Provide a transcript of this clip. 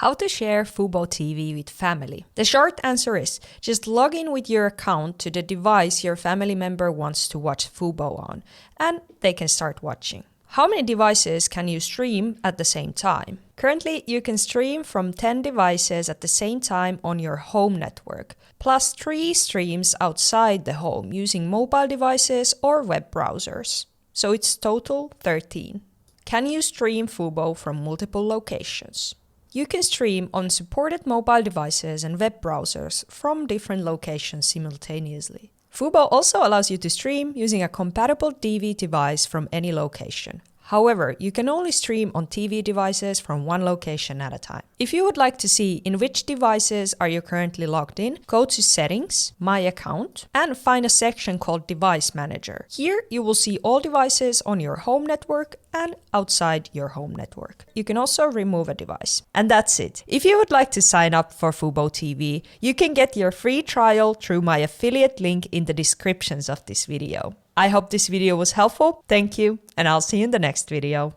How to share Fubo TV with family. The short answer is just log in with your account to the device your family member wants to watch Fubo on, and they can start watching. How many devices can you stream at the same time? Currently, you can stream from 10 devices at the same time on your home network, plus 3 streams outside the home using mobile devices or web browsers. So it's total 13. Can you stream Fubo from multiple locations? You can stream on supported mobile devices and web browsers from different locations simultaneously. Fubo also allows you to stream using a compatible TV device from any location. However, you can only stream on TV devices from one location at a time. If you would like to see in which devices are you currently logged in, go to Settings, My Account, and find a section called Device Manager. Here you will see all devices on your home network and outside your home network. You can also remove a device. And that's it. If you would like to sign up for Fubo TV, you can get your free trial through my affiliate link in the descriptions of this video. I hope this video was helpful. Thank you, and I'll see you in the next video.